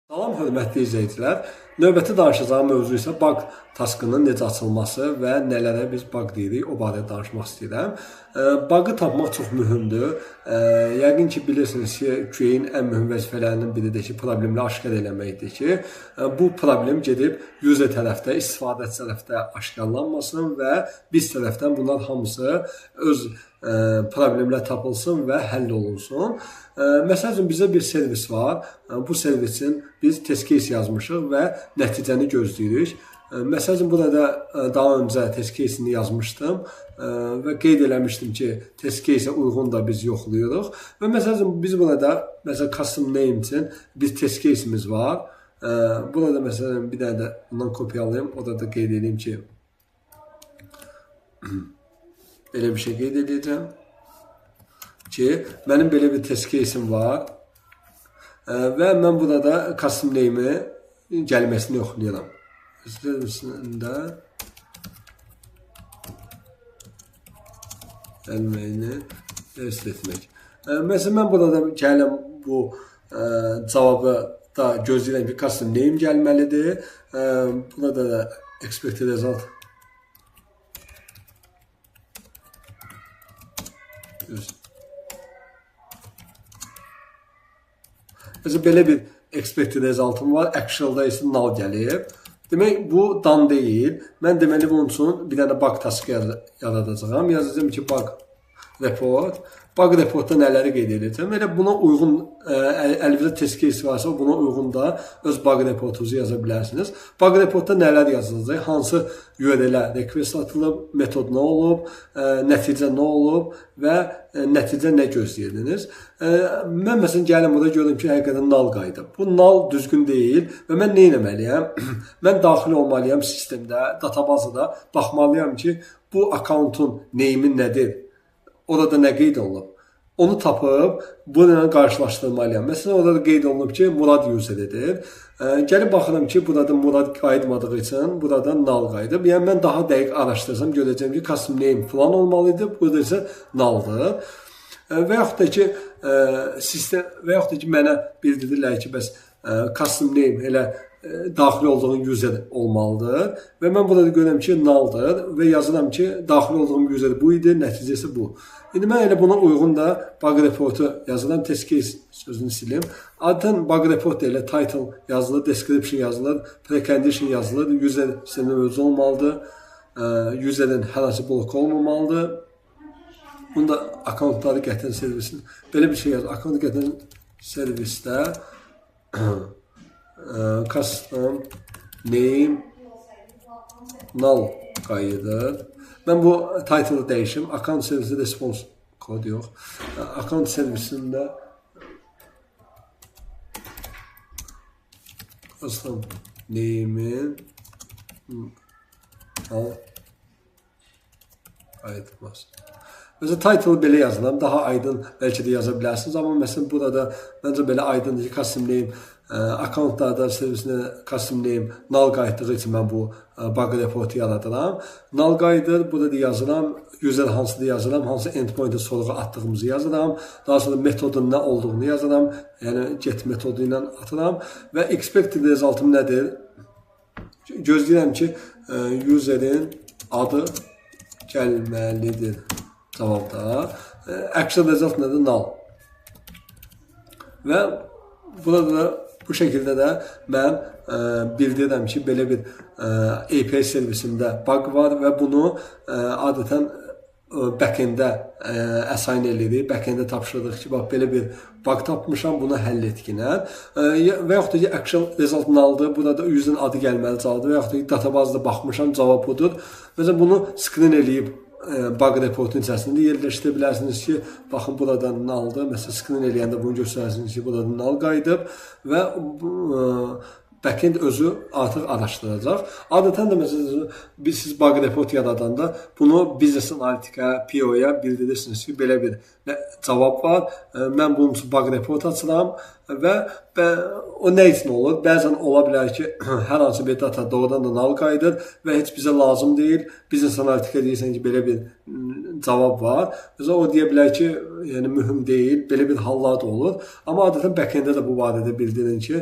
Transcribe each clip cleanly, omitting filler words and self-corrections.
Salam hörmətli izləyicilər. Növbəti danışacağım mövzu isə bug taskının necə açılması və nələrə biz bug deyirik, o barədə danışmaq istəyirəm. Bug'ı tapmaq çox mühümdür. Yəqin ki, bilirsiniz ki, QA-nin ən mühüm vəzifələrinin biridir ki, problemləri aşkar eləməkdir ki, bu problem gedib user tərəfdə, istifadəçi tərəfdə aşkarlanmasın və biz tərəfdən bunlar hamısı öz problemlər tapılsın və həll olunsun. Məsəl üçün, bizdə bir servis var. Bu servisin biz test case yazmışıq və nəticəni gözləyirik. Məsəl üçün, burada daha öncə test case'ini yazmışdım və qeyd eləmişdim ki, test case'ə uyğun da biz yoxlayırıq. Və məsəl üçün, biz burada custom name üçün bir test case'imiz var. Burada məsələn, bir dənə də bundan kopyalayayım. Orada da qeyd edeyim ki, belə bir şey qeyd edəcəm ki, mənim belə bir test case'im var və mən burada custom name'i gəlməsini yoxlayıram. Servisində gəlməyini test etmək. Məsələn, mən burada gələm bu cavabı da gözləyirəm ki, custom name gəlməlidir. Burada da expected result Mesela belə bir expected result'um var. Actual'da isə null gəlib. Demək, bu done deyil. Mən deməli bunun üçün bir dənə bug task yaradacağam. Yazacağım ki, bug report. Bug reportda nələri qeyd edəcəm. Elə buna uyğun, əlinizdə test case varsa, buna uyğun da öz bug reportunuzu yaza bilərsiniz. Bug reportda nələr yazılacaq? Hansı URL-ə request atılıb, metod nə olub, nəticə nə olub və nəticə nə gözləyirdiniz? Mən məsələn gəlin burada görürüm ki, həqiqətən null qayıdıb. Bu null düzgün deyil və mən nə etməliyəm? Mən daxil olmalıyam sistemdə, databazada baxmalıyam ki, bu accountun name'i nədir? Orada nə qeyd olunub? Onu tapıb, bununla qarşılaşdırmalıyam. Məsələn, orada qeyd olunub ki, Murad user-edir. Gəlib baxıram ki, burada Murad qayıtmadığı üçün burada null qayıdıb. Yəni, mən daha dəqiq araşdırsam, görəcəm ki, custom name falan olmalıydı. Burada isə nulldır. Və yaxud da ki, mənə bildirirlər ki, bəs custom name elə daxil olduğum user olmalıdır və mən burada görürəm ki, nulldır və yazıram ki, daxil olduğum user bu idi, nəticəsi bu. İndi mən elə buna uyğun da bug reportu yazıram, test case sözünü silim. Adətən bug report ilə title yazılır, description yazılır, precondition yazılır, user sistemdə özü olmalıdır, user'in hər hansı bloku olmamalıdır. Bunda accountları gətirən servisin, belə bir şey yazır, account gətirən servisdə custom name null qayıdır. Mən bu title'ı dəyişim. Account servisi response kod yox. Account servisində custom name'in null qayıtmaz. Mesela title belə yazıram, daha aydın bəlkə də yaza bilərsiniz. Amma məsələn burada məncə belə aydındır ki, custom name accountlarda servisində custom name null qayıtdığı üçün mən bu bug reportu yaradıram. Null qayıdır, burada da yazıram, user hansıdır yazıram, hansı endpoint'e sorğu atdığımızı yazıram. Daha sonra metodun nə olduğunu yazıram, yəni get metodu ilə atıram və expected result'ım nədir? Gözləyirəm ki, user'in adı gəlməlidir cavabda. Actual result nədir? Null. Və burada da bu şəkildə də mən bildirirəm ki, belə bir API servisində bug var və bunu adətən backend'ə assign edirik, backend'ə tapşırırıq ki, bax, belə bir bug tapmışam, bunu həll etkinən. Və yaxud da ki, actual result null'dır, burada user'in adı gəlməli cavabdır və yaxud da ki, databazda baxmışam, cavab budur. Məsələn, bunu screen eləyib bug reportun içərisində yerləşdirə bilərsiniz ki, baxın, burada null'dır. Məsələn, screen eləyəndə bunu göstərsiniz ki, burada null qayıdıb və backend özü artıq araşdıracaq. Adətən də məsələn, siz bug report yaradanda bunu business analitikə, PO-ya bildirirsiniz ki, belə bir cavab var. Mən bunun üçün bug report açıram və o nə üçün olur? Bəzən ola bilər ki, hər hansı bir data doğrudan da null qayıdır və heç bizə lazım deyil. Business analitikə deyirsən ki, belə bir cavab var. Mesela o deyə bilər ki, yəni mühüm deyil, belə bir hallar da olur. Amma adətən backenddə də bu barədə bildirin ki,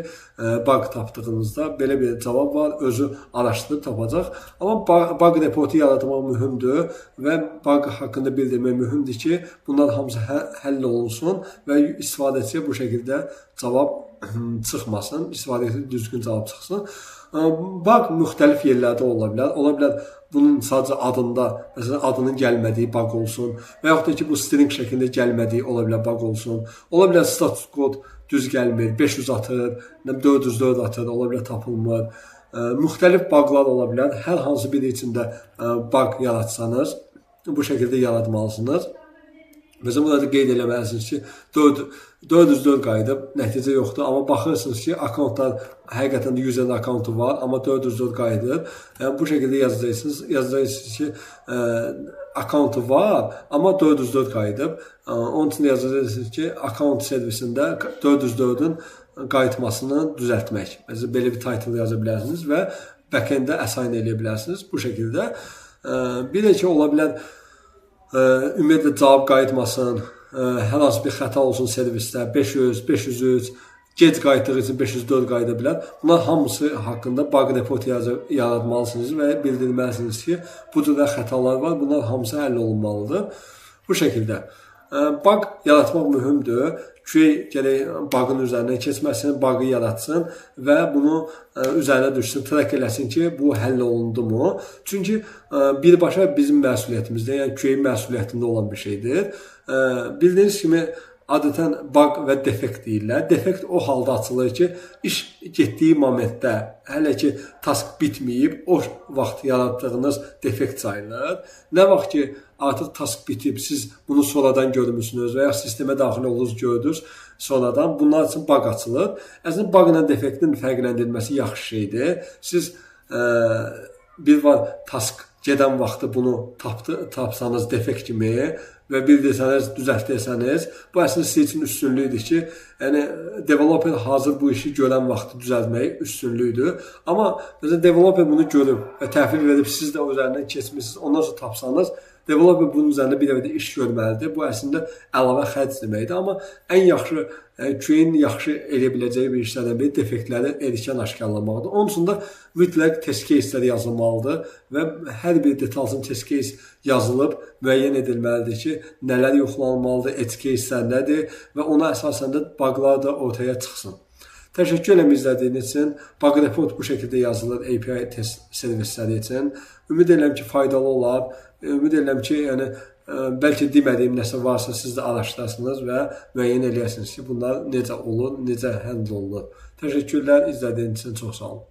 bug tapdığınızda belə bir cavab var, özü araşdırıb tapacaq. Amma bug reportu yaratmaq mühümdür və bug haqqında bildirmək mühümdür ki, bunlar hamısı həll olunsun və istifadəçiyə bu şəkildə cavab çıxmasın, istifadəçiyə düzgün cavab çıxsın. Bug müxtəlif yerlərdə ola bilər. Ola bilər bunun sadəcə adında, məsələn, adının gəlmədiyi bug olsun və yaxud da ki, bu string şəklində gəlmədiyi ola bilər bug olsun. Ola bilər status kod düz gəlmir, 500 atır, 404 atır, ola bilər tapılmır. Müxtəlif buglar ola bilər. Hər hansı biri içində bug yaratsanız, bu şəkildə yaratmalısınız. Məsələn, burada qeyd eləməlisiniz ki, 404 qayıdıb, nəticə yoxdur. Amma baxırsınız ki, akkauntlar həqiqətən də 150 akkauntu var, amma 404 qayıdıb. Yəni, bu şəkildə yazacaqsınız ki, akkauntu var, amma 404 qayıdıb. Onun üçün yazacaqsınız ki, akkaunt servisində 404-ün qayıtmasını düzəltmək. Məsələn, belə bir title yaza bilərsiniz və backend-ə assign eləyə bilərsiniz bu şəkildə. Bir də ki, ola bilər, ümumiyyətlə cavab qayıtmasın, hər hansı bir xəta olsun servisdə, 500, 503, gec qayıtdığı üçün 504 qayıda bilər. Bunlar hamısı haqqında bug report yaratmalısınız və bildirməlisiniz ki, bu cürdə xətalar var, bunlar hamısı həll olunmalıdır. Bu şəkildə. Bug yaratmaq mühümdür. QA gərək bug'ın üzərindən keçməsin, bug'ı yaratsın və bunu üzərinə düşsün, track eləsin ki, bu həll olundu mu? Çünki birbaşa bizim məsuliyyətimizdə, yəni QA məsuliyyətində olan bir şeydir. Bildiyiniz kimi, adətən bug və defekt deyirlər. Defekt o halda açılır ki, iş getdiyi momentdə, hələ ki task bitməyib, o vaxt yaratdığınız defekt sayılır. Nə vaxt ki, artıq task bitib, siz bunu sonradan görmüsünüz və ya sistemə daxil olunuz, gördünüz sonradan, bunlar üçün bug açılır. Əslində, bug ilə defektin fərqləndirilməsi yaxşı şeydir. Siz bir var task gedən vaxtı bunu tapsanız defekt kimi və bildirsəniz, düzəltdirsəniz, bu əslində sizin üçün üstünlükdür ki, yəni developer hazır bu işi görən vaxtı düzəltmək üstünlükdür. Amma məsələn, developer bunu görüb və təhvil verib, siz də üzərindən keçmişsiniz, ondan sonra tapsanız, developer bunun üzərində bir də iş görməlidir. Bu əslində əlavə xərc deməkdir. Amma ən yaxşı, QA-nin yaxşı eləyə biləcəyi bir işlərdən biri defektləri erkən aşkarlamaqdır. Onun üçün də mütləq test case-lər yazılmalıdır və hər bir detalsın test case yazılıb müəyyən edilməlidir ki, nələr yoxlanılmalıdır, edge case-lər nədir və ona əsasən də buglar da ortaya çıxsın. Təşəkkür edirəm izlədiyiniz üçün. Bug report bu şəkildə yazılır API test servisləri üçün. Ümid edirəm ki, faydalı olar. Ümid edirəm ki, yəni bəlkə demədiyim nəsə varsa siz də araşdırsınız və müəyyən eləyəsiniz ki, bunlar necə olur, necə həll olunur. Təşəkkürlər izlədiyiniz üçün, çox sağ olun.